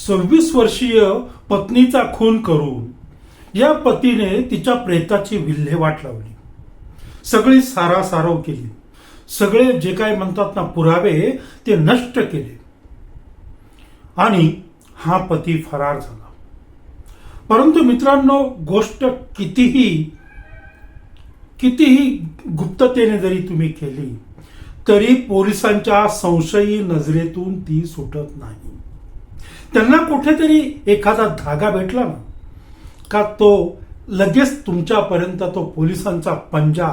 26 वर्षीय पत्नीचा खून करून या पतीने तिच्या प्रेताची विल्हेवाट लावली. सगळी सारासारव केली. सगळे जे काय म्हणतात ना पुरावे ते नष्ट केले आणि हा पती फरार झाला. परंतु मित्रांनो, गोष्ट कितीही गुप्ततेने जरी तुम्ही केली तरी पोलिसांच्या संशयी नजरेतून ती सुटत नाही. त्यांना कुठेतरी एखादा धागा भेटला ना का तो लगेच तुमच्यापर्यंत तो पोलिसांचा पंजा,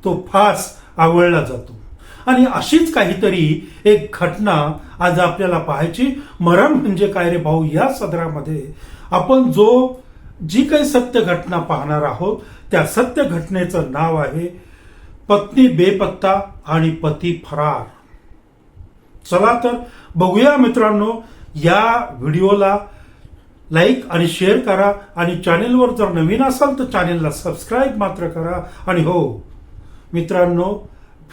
तो फास आवळला जातो. आणि अशीच काहीतरी एक घटना आज आपल्याला पाहायची. मरण म्हणजे काय रे भाऊ या सदरामध्ये आपण जी काही सत्य घटना पाहणार आहोत त्या सत्य घटनेचं नाव आहे पत्नी बेपत्ता आणि पती फरार. चला तर बघूया मित्रांनो. या व्हिडिओला लाईक आणि शेअर करा आणि चॅनेलवर जर नवीन असाल तर चॅनेलला सबस्क्राईब मात्र करा. आणि हो मित्रांनो,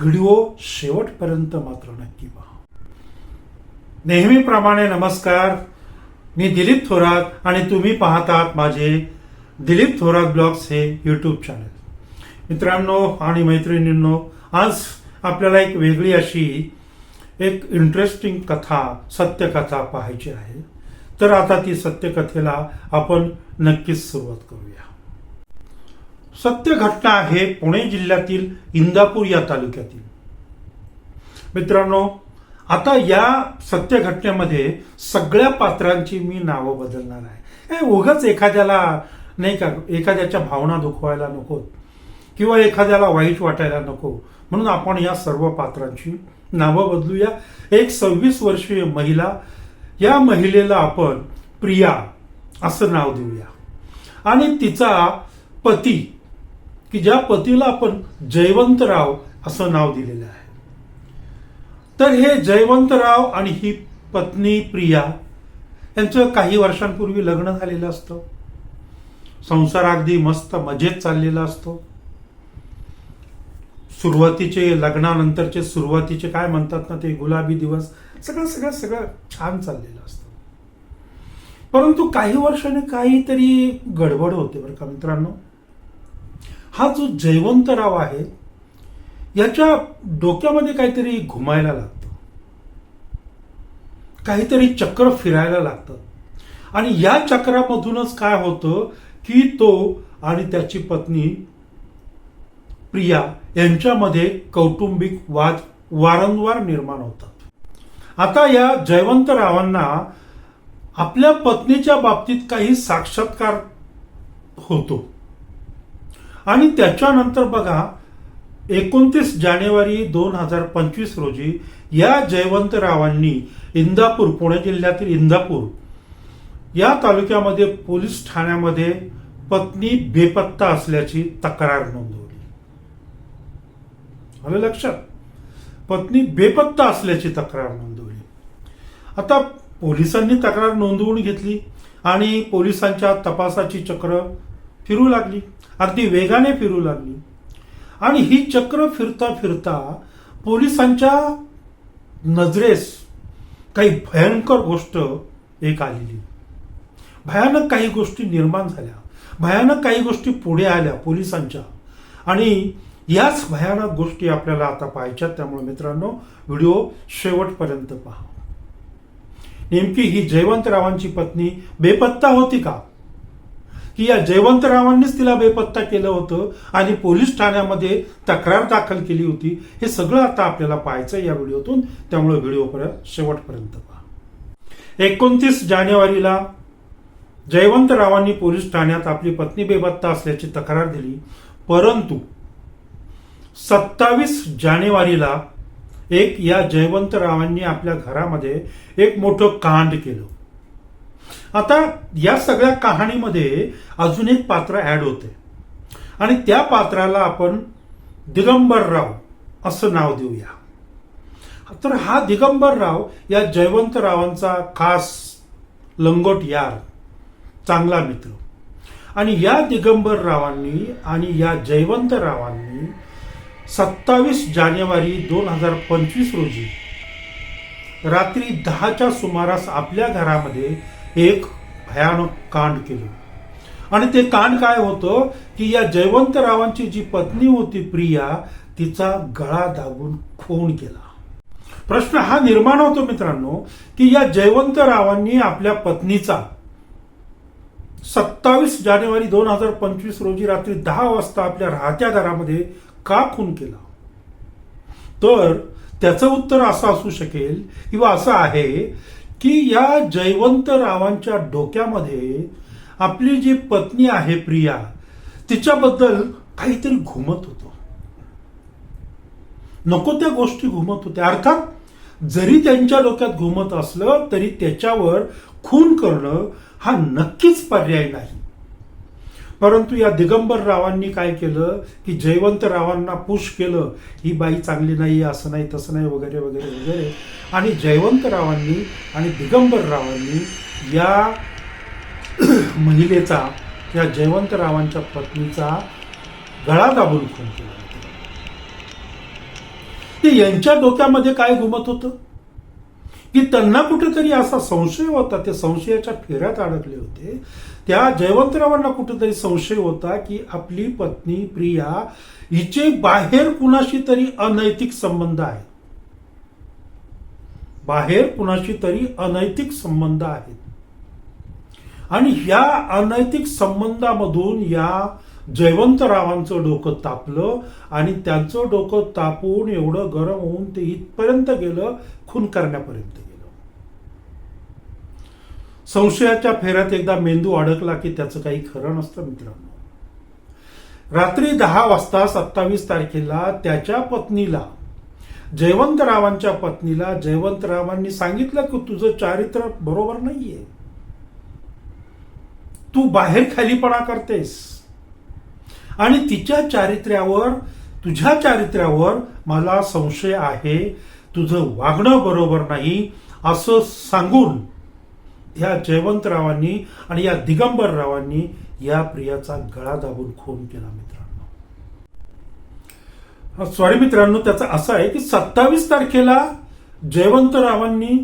व्हिडिओ शेवटपर्यंत मात्र नक्की पहा. नेहमीप्रमाणे नमस्कार. मी दिलीप थोरात आणि तुम्ही पाहतात माझे दिलीप थोरात ब्लॉग्स हे यूट्यूब चॅनल. मित्रांनो आणि मैत्रिणींनो, आज आपल्याला एक वेगळी अशी एक इंटरेस्टिंग कथा, सत्यकथा पाहायची आहे. तर आता ती सत्यकथेला आपण नक्कीच सुरुवात करूया. सत्य घटना आहे पुणे जिल्ह्यातील इंदापूर या तालुक्यातील. मित्रांनो, आता या सत्य घटनेमध्ये सगळ्या पात्रांची मी नावं बदलणार आहे. उगाच एखाद्याला नाही का, एखाद्याच्या भावना दुखवायला नको किंवा एखाद्याला वाईट वाटायला नको म्हणून आपण या सर्व पात्रांची नावं बदलूया. एक 26 वर्षीय महिला, या महिलेला आपण प्रिया असं नाव देऊया. आणि तिचा पती, की ज्या पतीला आपण जयवंतराव असं नाव दिलेलं आहे. तर हे जयवंतराव आणि ही पत्नी प्रिया यांचं काही वर्षांपूर्वी लग्न झालेलं असतं. संसार अगदी मस्त मजेत चाललेला असतो. सुरुवातीचे, लग्नानंतरचे सुरुवातीचे काय म्हणतात ना ते गुलाबी दिवस, सगळं छान चाललेलं असतं. परंतु काही वर्षाने काहीतरी गडबड होते बरं का मित्रांनो. हा जो जयवंतराव आहे याच्या डोक्यामध्ये काहीतरी घुमायला लागतं, काहीतरी चक्र फिरायला लागतं. आणि या चक्रामधूनच काय होतं की तो आणि त्याची पत्नी प्रिया यांच्यामध्ये कौटुंबिक वाद वारंवार निर्माण होतात. आता या जयवंतरावांना आपल्या पत्नीच्या बाबतीत काही साक्षात्कार होतो. आणि त्याच्यानंतर बघा, 29 जानेवारी 2025 रोजी या जयवंतरावांनी इंदापूर, पुणे जिल्ह्यातील इंदापूर या तालुक्यामध्ये पोलीस ठाण्यामध्ये पत्नी बेपत्ता असल्याची तक्रार नोंदवली. आलं लक्षात? पत्नी बेपत्ता असल्याची तक्रार नोंदवली. आता पोलिसांनी तक्रार नोंदवून घेतली आणि पोलिसांच्या तपासाची चक्र फिरू लागली, अगदी वेगाने फिरू लागली. आणि ही चक्र फिरता फिरता पोलिसांच्या नजरेस काही भयंकर गोष्ट एक आलेली. भयानक काही गोष्टी निर्माण झाल्या, भयानक काही गोष्टी पुढे आल्या पोलिसांच्या. आणि याच भयानक गोष्टी आपल्याला आता पाहायच्या. त्यामुळे मित्रांनो, व्हिडिओ शेवटपर्यंत पहा. नेमकी ही जयवंतरावांची पत्नी बेपत्ता होती का, की या जयवंतरावांनीच तिला बेपत्ता केलं होतं आणि पोलीस ठाण्यामध्ये तक्रार दाखल केली होती, हे सगळं आता आपल्याला पाहायचं या व्हिडिओतून. त्यामुळे व्हिडिओ शेवटपर्यंत पहा. 29 जानेवारीला जयवंतरावांनी पोलीस ठाण्यात आपली पत्नी बेपत्ता असल्याची तक्रार दिली. परंतु 27 जानेवारीला या जयवंतरावांनी आपल्या घरामध्ये एक मोठं कांड केलं. आता या सगळ्या कहाणीमध्ये अजून एक पात्र ऍड होते आणि त्या पात्राला आपण दिगंबरराव असं नाव देऊया. तर हा दिगंबरराव या जयवंतरावांचा खास लंगोट यार, चांगला मित्र. आणि या दिगंबररावांनी आणि या जयवंतरावांनी 27 जानेवारी 2025 रोजी रात्री 10च्या सुमारास आपल्या घरामध्ये एक भयानक कांड केलं. आणि ते कांड काय होतं की या जयवंतरावांची जी पत्नी होती प्रिया, तिचा गळा दाबून खून केला. प्रश्न हा निर्माण होतो मित्रांनो की या जयवंतरावांनी आपल्या पत्नीचा 27 जानेवारी 2025 रोजी रात्री 10 वाजता आपल्या राहत्या घरामध्ये का खून केला. तर त्याचं उत्तर असं असू शकेल किंवा असं आहे की या जयवंतरावांच्या डोक्यामध्ये आपली जी पत्नी आहे प्रिया, तिच्याबद्दल काहीतरी घुमत होतं. नको त्या गोष्टी घुमत होत्या. अर्थात जरी त्यांच्या डोक्यात घुमत असलं तरी त्याच्यावर खून करणं हा नक्कीच पर्याय नाही. परंतु या दिगंबर रावांनी काय केलं की जयवंतरावांना पुश केलं, ही बाई चांगली नाही, असं नाही तसं नाही वगैरे वगैरे वगैरे. आणि जयवंतरावांनी आणि दिगंबर रावांनी या महिलेचा, या जयवंतरावांच्या पत्नीचा गळा दाबून खून केला. ते यांच्या डोक्यामध्ये काय घुमत होतं की त्यांना कुठेतरी असा संशय होता, ते संशयाच्या फेऱ्यात अडकले होते. त्या जयवंतरावांना कुठेतरी संशय होता की आपली पत्नी प्रिया हिचे बाहेर कुणाशी तरी अनैतिक संबंध आहेत, बाहेर कुणाशी तरी अनैतिक संबंध आहेत. आणि या अनैतिक संबंधामधून या जयवंतरावांचं डोकं तापलं आणि त्यांचं डोकं तापून एवढं गरम होऊन ते इथपर्यंत गेलं, खून करण्यापर्यंत गेलं. संशयाच्या फेऱ्यात एकदा मेंदू अडकला की त्याचं काही खरं नसतं मित्रांनो. रात्री 10 वाजता 27 तारखेला त्याच्या पत्नीला, जयवंतरावांच्या पत्नीला जयवंतरावांनी सांगितलं की तुझं चारित्र्य बरोबर नाहीये, तू बाहेर खालीपणा करतेस आणि तिच्या चारित्र्यावर, तुझ्या चारित्र्यावर मला संशय आहे, तुझं वागणं बरोबर नाही, असं सांगून या जयवंतरावांनी आणि या दिगंबररावांनी या प्रियाचा गळा दाबून खून केला मित्रांनो. सॉरी मित्रांनो, त्याचं असं आहे की 27 तारखेला जयवंतरावांनी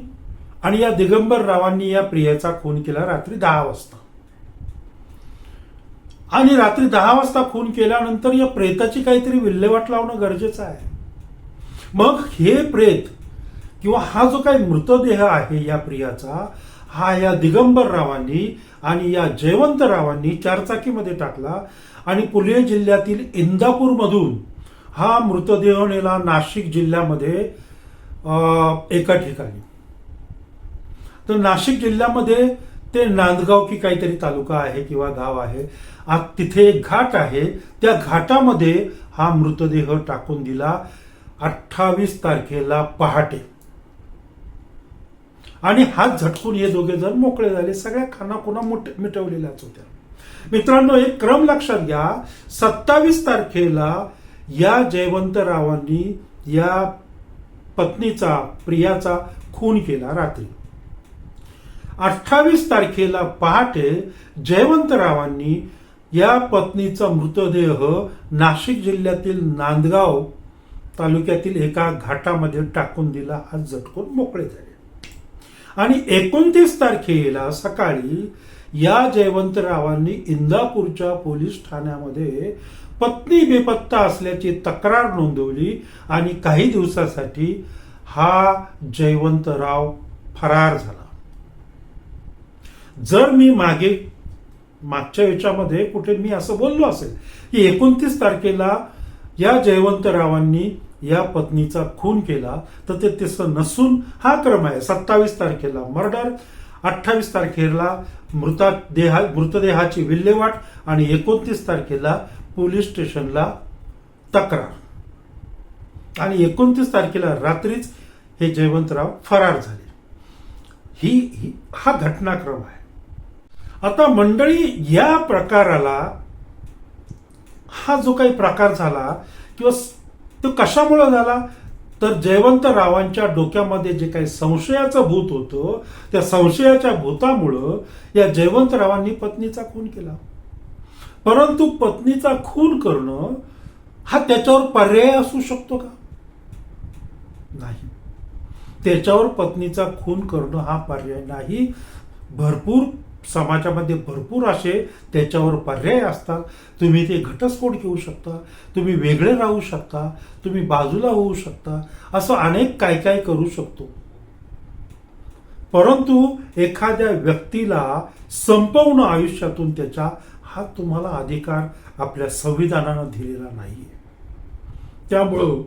आणि या दिगंबररावांनी या प्रियाचा खून केला रात्री 10 वाजता. आणि रात्री 10 वाजता खून केल्यानंतर या प्रेताची काहीतरी विल्हेवाट लावणं गरजेचं आहे. मग हे प्रेत किंवा हा जो काही मृतदेह आहे या प्रियाचा, हा या दिगंबररावांनी आणि या जयवंतरावांनी चारचाकीमध्ये टाकला आणि पुणे जिल्ह्यातील इंदापूरमधून हा मृतदेह नेला नाशिक जिल्ह्यामध्ये एका ठिकाणी. तर नाशिक जिल्ह्यामध्ये ते नांदगाव की काहीतरी तालुका आहे किंवा गाव आहे, तिथे एक घाट आहे, त्या घाटामध्ये हा मृतदेह टाकून दिला 28 तारखेला पहाटे. आणि हात झटकून हे दोघे जण मोकळे झाले. सगळ्या खानाखुणा मिटवलेल्याच होत्या मित्रांनो. एक क्रम लक्षात घ्या. 27 तारखेला या जयवंतरावांनी या पत्नीचा, प्रियाचा खून केला रात्री. 28 तारखेला पहाटे जयवंतरावांनी या पत्नीचा मृतदेह नाशिक जिल्ह्यातील नांदगाव तालुक्यातील एका घाटामध्ये टाकून दिला. हात झटकून मोकळे झाले. आणि 29 तारखेला सकाळी या जयवंतरावांनी इंदापूरच्या पोलीस ठाण्यामध्ये पत्नी बेपत्ता असल्याची तक्रार नोंदवली आणि काही दिवसासाठी हा जयवंतराव फरार झाला. जर मी मागच्या याच्यामध्ये कुठे मी असं बोललो असेल की 29 तारखेला या जयवंतरावांनी या पत्नीचा खून केला, तर ते तसं नसून हा क्रम आहे. 27 तारखेला मर्डर, 28 तारखेला मृतदेहाची विल्हेवाट आणि 29 तारखेला पोलीस स्टेशनला तक्रार आणि 29 तारखेला रात्रीच हे जयवंतराव फरार झाले. हा घटनाक्रम आहे. आता मंडळी, या प्रकाराला, हा जो काही प्रकार झाला किंवा तो कशामुळे झाला, तर जयवंतरावांच्या डोक्यामध्ये जे काही संशयाचं भूत होतं, त्या संशयाच्या भूतामुळं या जयवंतरावांनी पत्नीचा खून केला. परंतु पत्नीचा खून करणं हा त्याच्यावर पर्याय असू शकतो का? नाही. त्याच्यावर पत्नीचा खून करणं हा पर्याय नाही. भरपूर समाजामध्ये भरपूर असे त्याच्यावर पर्याय असतात. तुम्ही ते घटस्फोट घेऊ शकता, तुम्ही वेगळे राहू शकता, तुम्ही बाजूला होऊ शकता, असं अनेक काय काय करू शकतो. परंतु एखाद्या व्यक्तीला संपवणं आयुष्यातून त्याच्या हा तुम्हाला अधिकार आपल्या संविधानानं दिलेला नाहीये. त्यामुळं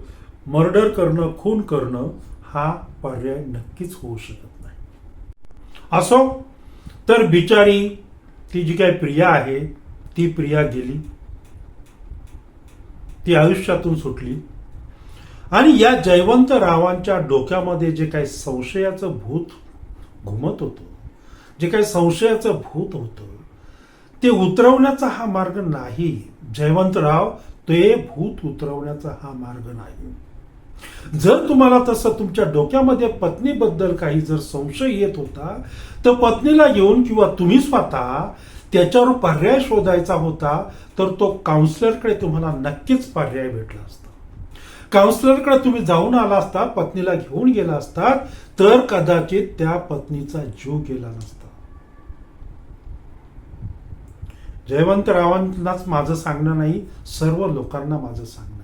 मर्डर करणं, खून करणं हा पर्याय नक्कीच होऊ शकत नाही. असो, तर बिचारी ती जी काही प्रिया आहे ती प्रिया गेली, ती आयुष्यातून सुटली. आणि या जयवंतरावांच्या डोक्यामध्ये जे काही संशयाचं भूत घुमत होतं, जे काही संशयाचं भूत होतं, ते उतरवण्याचा हा मार्ग नाही. जयवंतराव, ते भूत उतरवण्याचा हा मार्ग नाही. जर तुम्हाला तसं तुमच्या डोक्यामध्ये पत्नीबद्दल काही जर संशय येत होता, तर पत्नीला घेऊन किंवा तुम्ही स्वतः त्याच्यावर पर्याय शोधायचा होता, तर तो काउन्सिलरकडे तुम्हाला नक्कीच पर्याय भेटला असता. काउन्सिलरकडे तुम्ही जाऊन आला असता, पत्नीला घेऊन गेला असता, तर कदाचित त्या पत्नीचा जीव गेला नसता. जयवंतरावांनाच माझं सांगणं नाही, सर्व लोकांना माझं सांगणं आहे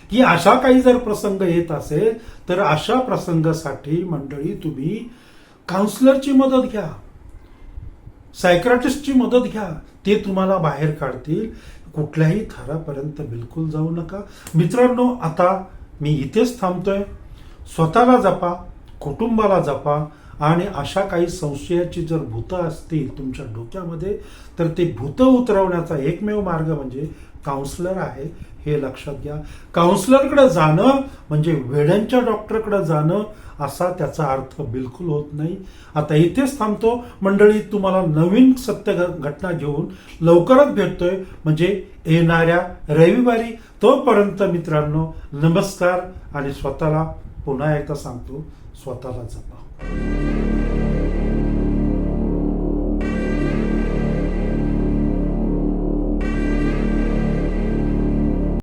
की अशा काही जर प्रसंग येत असेल, तर अशा प्रसंगासाठी मंडळी तुम्ही काउन्सिलरची मदत घ्या, सायक्राटिस्टची मदत घ्या. ते तुम्हाला बाहेर काढतील. कुठल्याही थरापर्यंत बिलकुल जाऊ नका. मित्रांनो, आता मी इथेच थांबतोय. स्वतःला जपा, कुटुंबाला जपा, आणि अशा काही संशयाची जर भूतं असतील तुमच्या डोक्यामध्ये, तर ते भूतं उतरवण्याचा एकमेव मार्ग म्हणजे काउन्सिलर आहे, हे लक्षात घ्या. काउन्सिलरकडे जाणं म्हणजे वेड्यांच्या डॉक्टरकडे जाणं असा त्याचा अर्थ बिलकुल होत नाही. आता इथेच थांबतो मंडळी. तुम्हाला नवीन सत्य घटना घेऊन लवकरच भेटतोय, म्हणजे येणाऱ्या रविवारी. तोपर्यंत मित्रांनो, नमस्कार. आणि स्वतःला पुन्हा एकदा सांगतो, स्वतःला जपा.